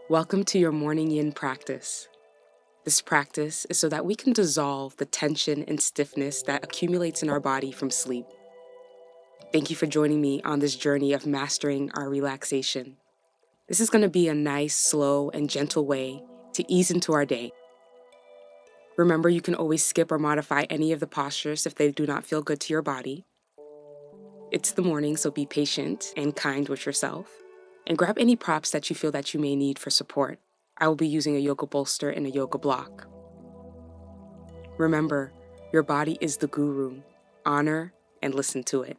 Welcome to your Morning Yin practice. This practice is so that we can dissolve the tension and stiffness that accumulates in our body from sleep. Thank you for joining me on this journey of mastering our relaxation. This is going to be a nice, slow, and gentle way to ease into our day. Remember, you can always skip or modify any of the postures if they do not feel good to your body. It's the morning, so be patient and kind with yourself. And grab any props that you feel that you may need for support. I will be using a yoga bolster and a yoga block. Remember, your body is the guru. Honor and listen to it.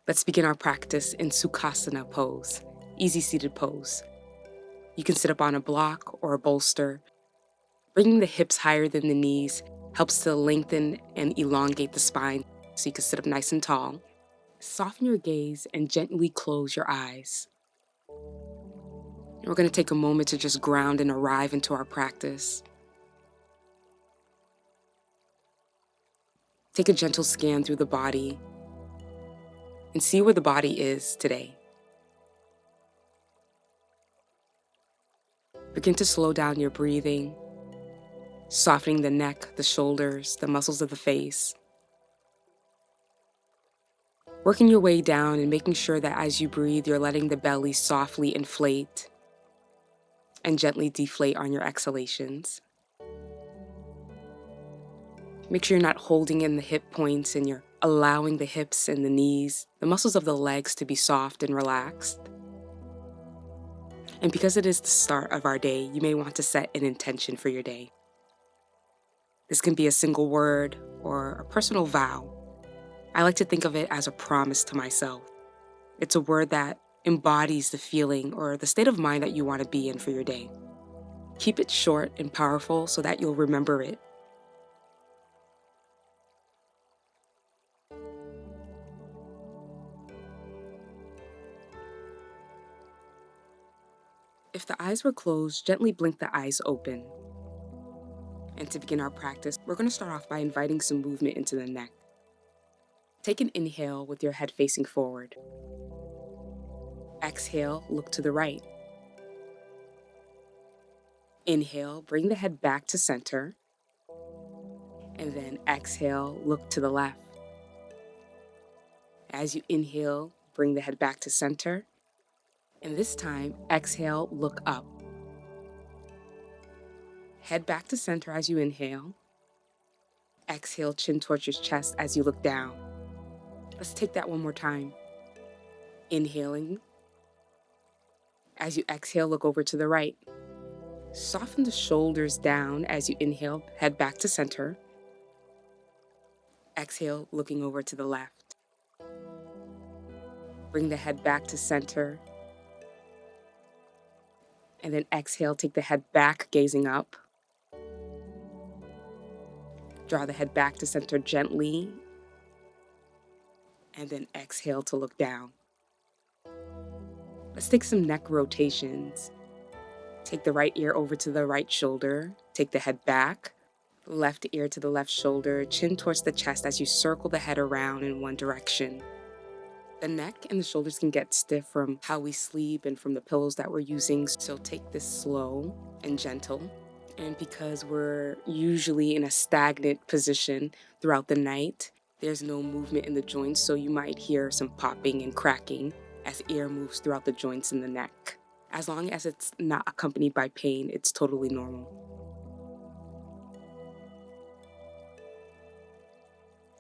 Let's begin our practice in Sukhasana pose, easy seated pose. You can sit up on a block or a bolster. Bringing the hips higher than the knees helps to lengthen and elongate the spine so you can sit up nice and tall. Soften your gaze and gently close your eyes. We're going to take a moment to just ground and arrive into our practice. Take a gentle scan through the body and see where the body is today. Begin to slow down your breathing, softening the neck, the shoulders, the muscles of the face. Working your way down and making sure that as you breathe, you're letting the belly softly inflate and gently deflate on your exhalations. Make sure you're not holding in the hip points and you're allowing the hips and the knees, the muscles of the legs to be soft and relaxed. And because it is the start of our day, you may want to set an intention for your day. This can be a single word or a personal vow. I like to think of it as a promise to myself. It's a word that embodies the feeling or the state of mind that you want to be in for your day. Keep it short and powerful so that you'll remember it. If the eyes were closed, gently blink the eyes open. And to begin our practice, we're going to start off by inviting some movement into the neck. Take an inhale with your head facing forward. Exhale, look to the right. Inhale, bring the head back to center. And then exhale, look to the left. As you inhale, bring the head back to center. And this time, exhale, look up. Head back to center as you inhale. Exhale, chin towards your chest as you look down. Let's take that one more time. Inhaling. As you exhale, look over to the right. Soften the shoulders down as you inhale, head back to center. Exhale, looking over to the left. Bring the head back to center. And then exhale, take the head back, gazing up. Draw the head back to center gently. And then exhale to look down. Let's take some neck rotations. Take the right ear over to the right shoulder. Take the head back. Left ear to the left shoulder. Chin towards the chest as you circle the head around in one direction. The neck and the shoulders can get stiff from how we sleep and from the pillows that we're using. So take this slow and gentle. And because we're usually in a stagnant position throughout the night, there's no movement in the joints, so you might hear some popping and cracking as air moves throughout the joints in the neck. As long as it's not accompanied by pain, it's totally normal.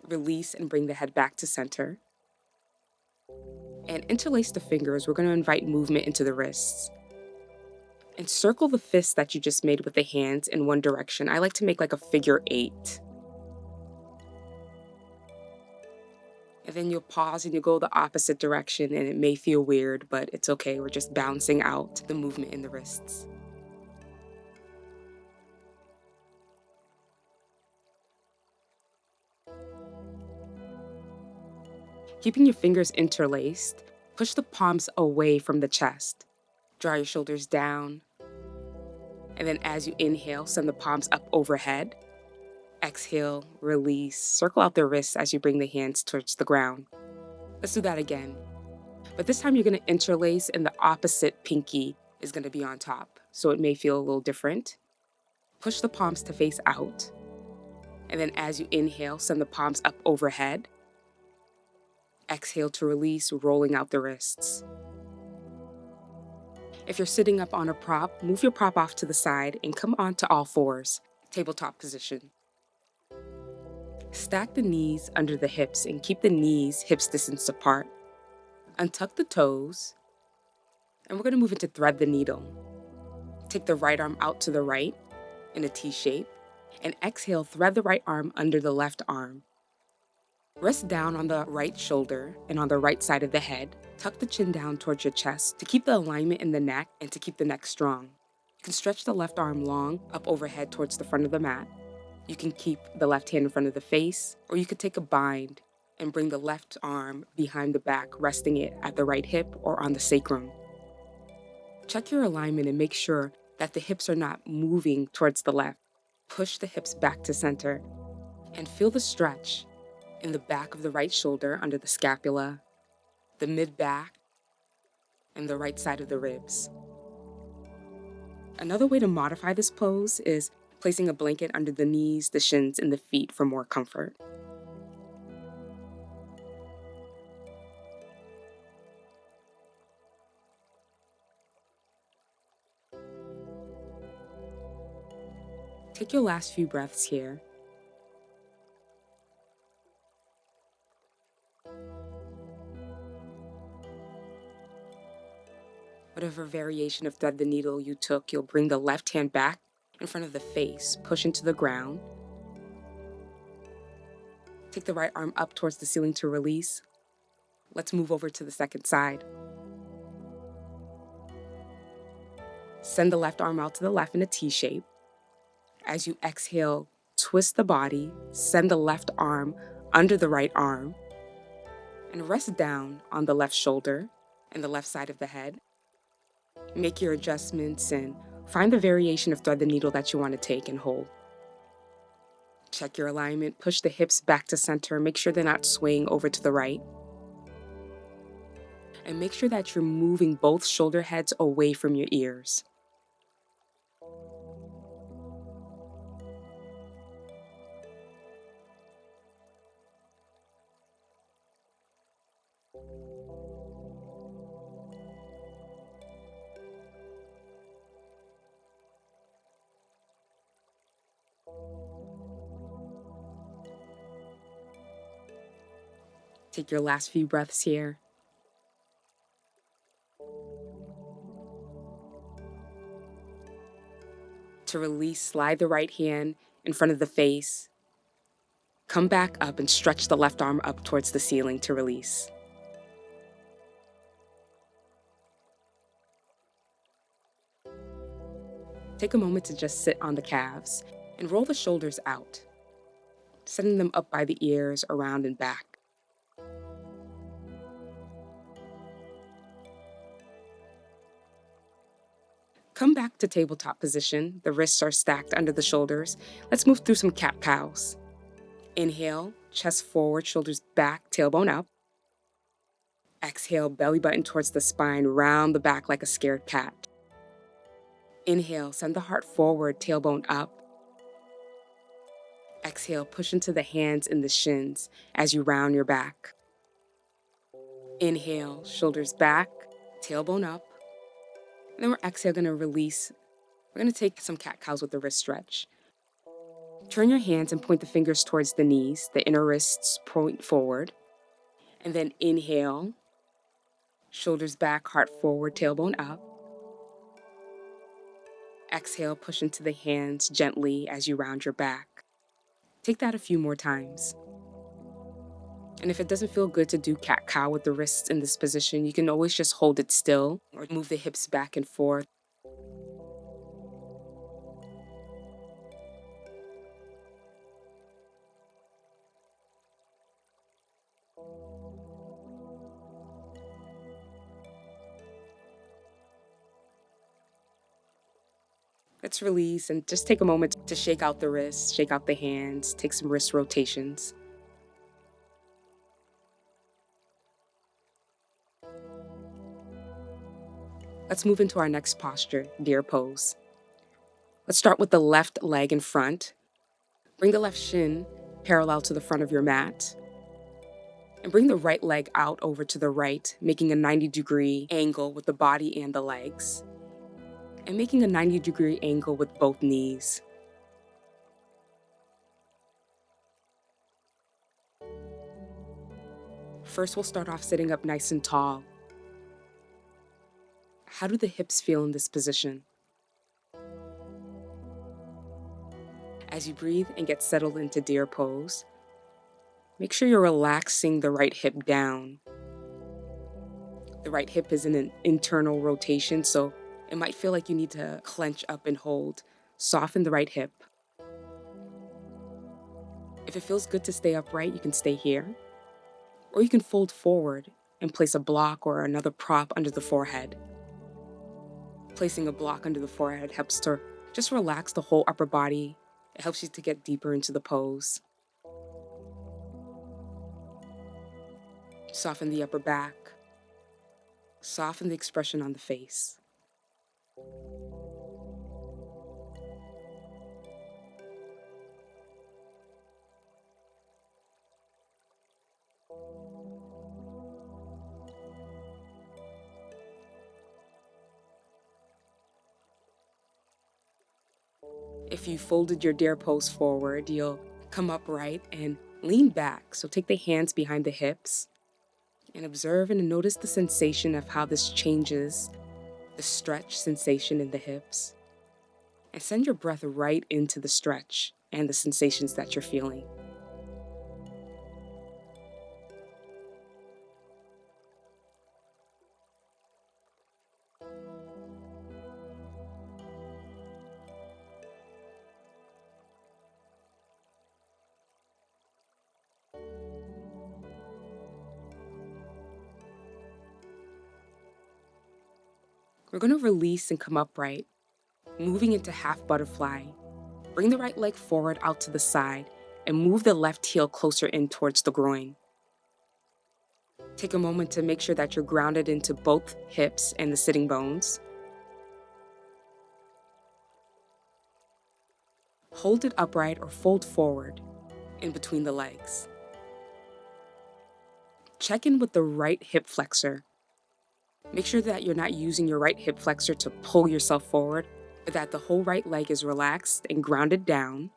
Release and bring the head back to center. And interlace the fingers. We're going to invite movement into the wrists. And circle the fists that you just made with the hands in one direction. I like to make like a figure 8. And then you'll pause and you'll go the opposite direction, and it may feel weird, but it's okay. We're just balancing out the movement in the wrists. Keeping your fingers interlaced, push the palms away from the chest. Draw your shoulders down. And then as you inhale, send the palms up overhead. Exhale, release, circle out the wrists as you bring the hands towards the ground. Let's do that again. But this time you're going to interlace in the opposite pinky is going to be on top, so it may feel a little different. Push the palms to face out, and then as you inhale, send the palms up overhead. Exhale to release, rolling out the wrists. If you're sitting up on a prop, move your prop off to the side and come onto all fours, tabletop position. Stack the knees under the hips and keep the knees hips distance apart. Untuck the toes, and we're going to move into thread the needle. Take the right arm out to the right in a T shape, and exhale, thread the right arm under the left arm. Rest down on the right shoulder and on the right side of the head. Tuck the chin down towards your chest to keep the alignment in the neck and to keep the neck strong. You can stretch the left arm long up overhead towards the front of the mat. You can keep the left hand in front of the face, or you could take a bind and bring the left arm behind the back, resting it at the right hip or on the sacrum. Check your alignment and make sure that the hips are not moving towards the left. Push the hips back to center and feel the stretch in the back of the right shoulder under the scapula, the mid-back, and the right side of the ribs. Another way to modify this pose is placing a blanket under the knees, the shins, and the feet for more comfort. Take your last few breaths here. Whatever variation of thread the needle you took, you'll bring the left hand back in front of the face, push into the ground. Take the right arm up towards the ceiling to release. Let's move over to the second side. Send the left arm out to the left in a T shape. As you exhale, twist the body, send the left arm under the right arm, and rest down on the left shoulder and the left side of the head. Make your adjustments and find the variation of thread the needle that you want to take and hold. Check your alignment, push the hips back to center, make sure they're not swaying over to the right. And make sure that you're moving both shoulder heads away from your ears. Take your last few breaths here. To release, slide the right hand in front of the face. Come back up and stretch the left arm up towards the ceiling to release. Take a moment to just sit on the calves and roll the shoulders out, sending them up by the ears, around and back. Come back to tabletop position. The wrists are stacked under the shoulders. Let's move through some cat-cows. Inhale, chest forward, shoulders back, tailbone up. Exhale, belly button towards the spine, round the back like a scared cat. Inhale, send the heart forward, tailbone up. Exhale, push into the hands and the shins as you round your back. Inhale, shoulders back, tailbone up. And then we're exhale, going to release. We're going to take some cat-cows with the wrist stretch. Turn your hands and point the fingers towards the knees. The inner wrists point forward. And then inhale, shoulders back, heart forward, tailbone up. Exhale, push into the hands gently as you round your back. Take that a few more times. And if it doesn't feel good to do cat-cow with the wrists in this position, you can always just hold it still or move the hips back and forth. Let's release and just take a moment to shake out the wrists, shake out the hands, take some wrist rotations. Let's move into our next posture, deer pose. Let's start with the left leg in front. Bring the left shin parallel to the front of your mat. And bring the right leg out over to the right, making a 90-degree angle with the body and the legs. And making a 90-degree angle with both knees. First, we'll start off sitting up nice and tall. How do the hips feel in this position? As you breathe and get settled into deer pose, make sure you're relaxing the right hip down. The right hip is in an internal rotation, so it might feel like you need to clench up and hold. Soften the right hip. If it feels good to stay upright, you can stay here. Or you can fold forward and place a block or another prop under the forehead. Placing a block under the forehead helps to just relax the whole upper body. It helps you to get deeper into the pose. Soften the upper back. Soften the expression on the face. If you folded your deer pose forward, you'll come upright and lean back. So take the hands behind the hips and observe and notice the sensation of how this changes the stretch sensation in the hips. And send your breath right into the stretch and the sensations that you're feeling. We're going to release and come upright, moving into half butterfly. Bring the right leg forward out to the side and move the left heel closer in towards the groin. Take a moment to make sure that you're grounded into both hips and the sitting bones. Hold it upright or fold forward in between the legs. Check in with the right hip flexor. Make sure that you're not using your right hip flexor to pull yourself forward, but that the whole right leg is relaxed and grounded down,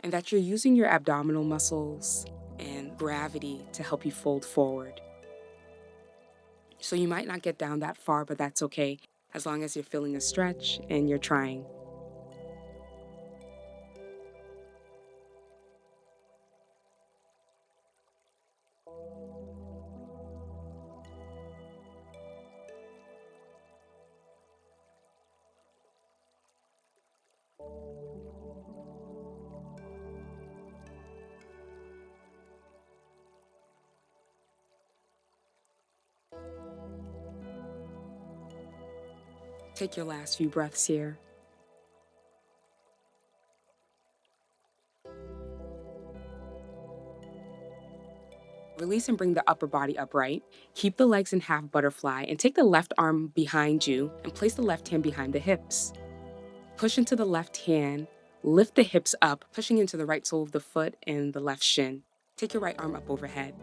and that you're using your abdominal muscles and gravity to help you fold forward. So you might not get down that far, but that's okay, as long as you're feeling a stretch and you're trying. Take your last few breaths here. Release and bring the upper body upright. Keep the legs in half butterfly and take the left arm behind you and place the left hand behind the hips. Push into the left hand, lift the hips up, pushing into the right sole of the foot and the left shin. Take your right arm up overhead.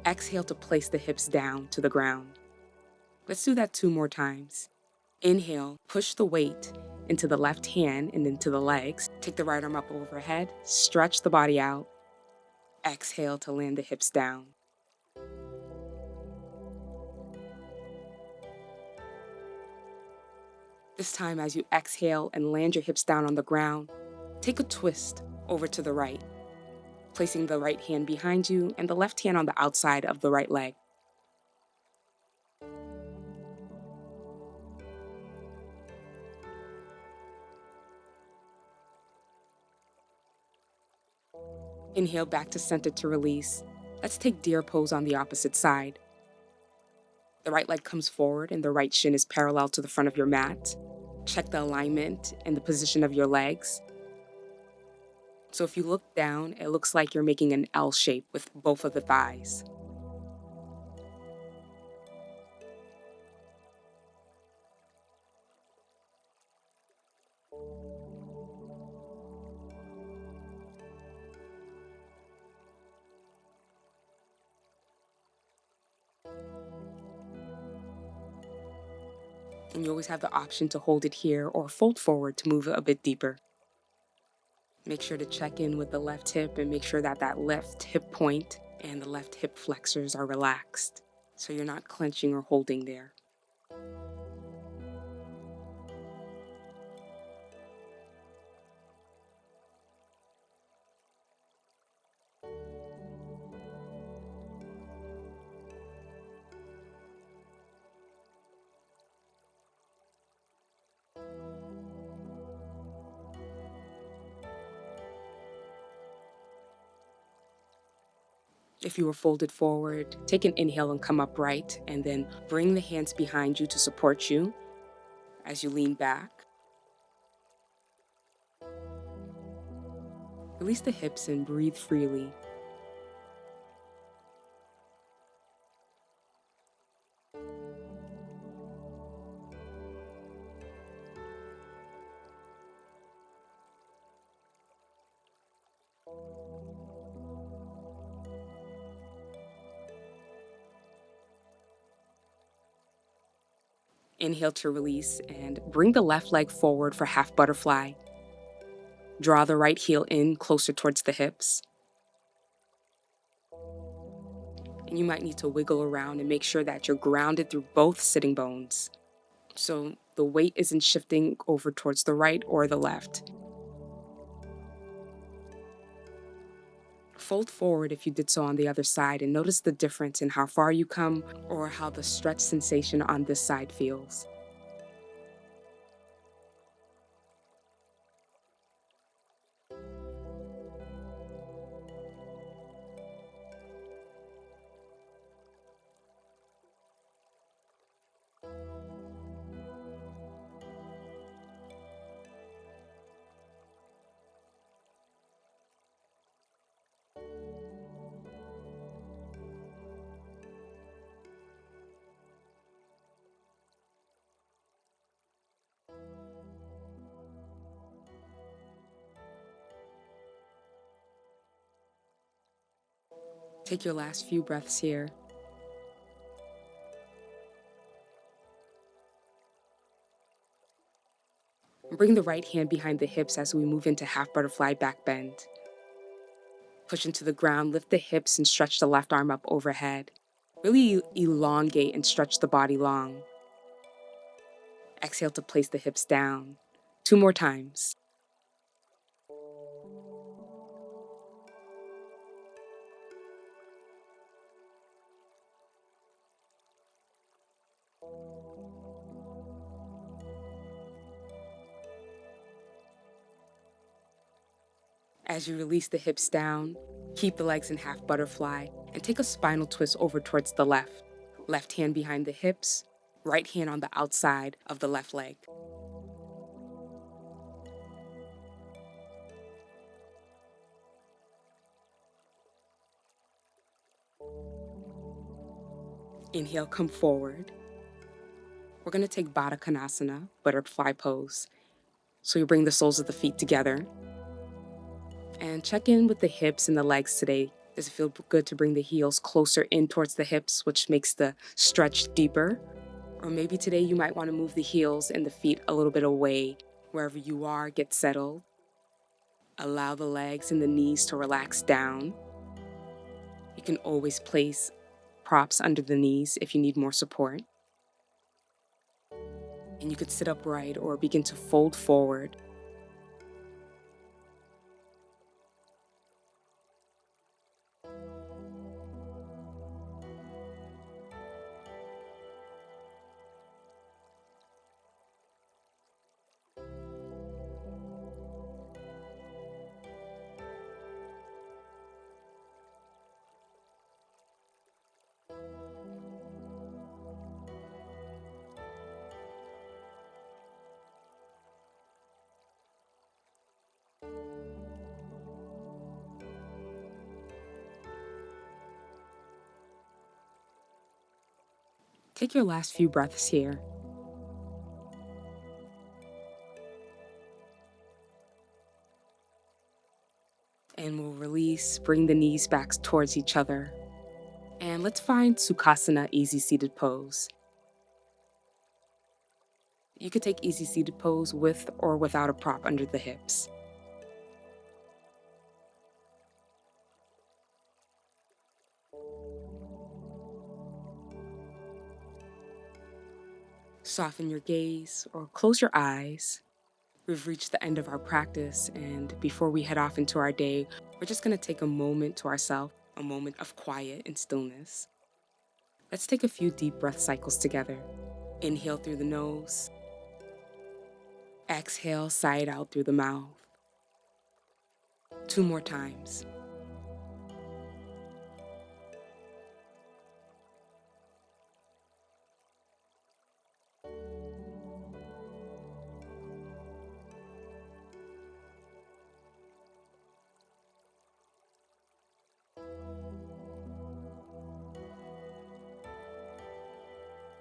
Exhale to place the hips down to the ground. Let's do that 2 more times. Inhale, push the weight into the left hand and into the legs. Take the right arm up overhead, stretch the body out. Exhale to land the hips down. This time, as you exhale and land your hips down on the ground, take a twist over to the right, placing the right hand behind you and the left hand on the outside of the right leg. Inhale back to center to release. Let's take deer pose on the opposite side. The right leg comes forward and the right shin is parallel to the front of your mat. Check the alignment and the position of your legs. So if you look down, it looks like you're making an L shape with both of the thighs. And you always have the option to hold it here or fold forward to move a bit deeper. Make sure to check in with the left hip and make sure that that left hip point and the left hip flexors are relaxed, so you're not clenching or holding there. If you were folded forward, take an inhale and come upright, and then bring the hands behind you to support you as you lean back. Release the hips and breathe freely. Inhale to release and bring the left leg forward for half butterfly. Draw the right heel in closer towards the hips. And you might need to wiggle around and make sure that you're grounded through both sitting bones, so the weight isn't shifting over towards the right or the left. Fold forward if you did so on the other side and notice the difference in how far you come or how the stretch sensation on this side feels. Take your last few breaths here. Bring the right hand behind the hips as we move into half butterfly back bend. Push into the ground, lift the hips and stretch the left arm up overhead. Really elongate and stretch the body long. Exhale to place the hips down. 2 more times. As you release the hips down, keep the legs in half butterfly and take a spinal twist over towards the left. Left hand behind the hips, right hand on the outside of the left leg. Inhale, come forward. We're going to take Baddha Konasana, butterfly pose. So you bring the soles of the feet together. And check in with the hips and the legs today. Does it feel good to bring the heels closer in towards the hips, which makes the stretch deeper? Or maybe today you might want to move the heels and the feet a little bit away. Wherever you are, get settled. Allow the legs and the knees to relax down. You can always place props under the knees if you need more support. And you could sit upright or begin to fold forward. Take your last few breaths here. And we'll release, bring the knees back towards each other. And let's find Sukhasana, easy seated pose. You could take easy seated pose with or without a prop under the hips. Soften your gaze or close your eyes. We've reached the end of our practice, and before we head off into our day, we're just going to take a moment to ourselves, a moment of quiet and stillness. Let's take a few deep breath cycles together. Inhale through the nose. Exhale, sigh it out through the mouth. 2 more times.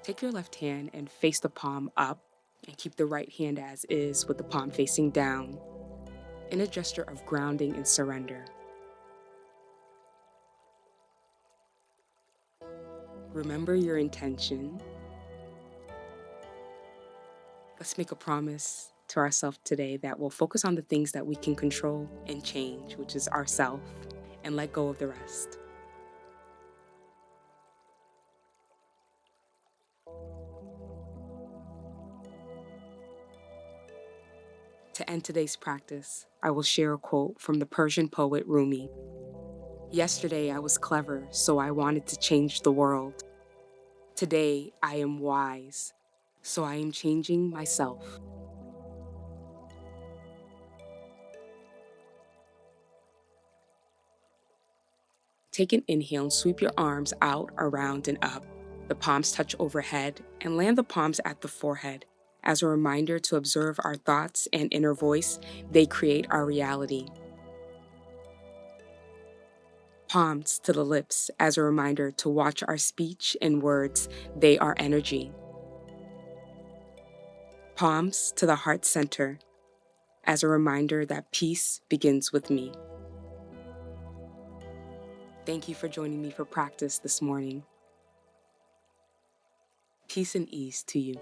Take your left hand and face the palm up, and keep the right hand as is with the palm facing down, in a gesture of grounding and surrender. Remember your intention. Let's make a promise to ourselves today that we'll focus on the things that we can control and change, which is ourself, and let go of the rest. To end today's practice, I will share a quote from the Persian poet Rumi. Yesterday I was clever, so I wanted to change the world. Today I am wise, so I am changing myself. Take an inhale and sweep your arms out, around, and up. The palms touch overhead and land the palms at the forehead. As a reminder to observe our thoughts and inner voice, they create our reality. Palms to the lips as a reminder to watch our speech and words, they are energy. Palms to the heart center as a reminder that peace begins with me. Thank you for joining me for practice this morning. Peace and ease to you.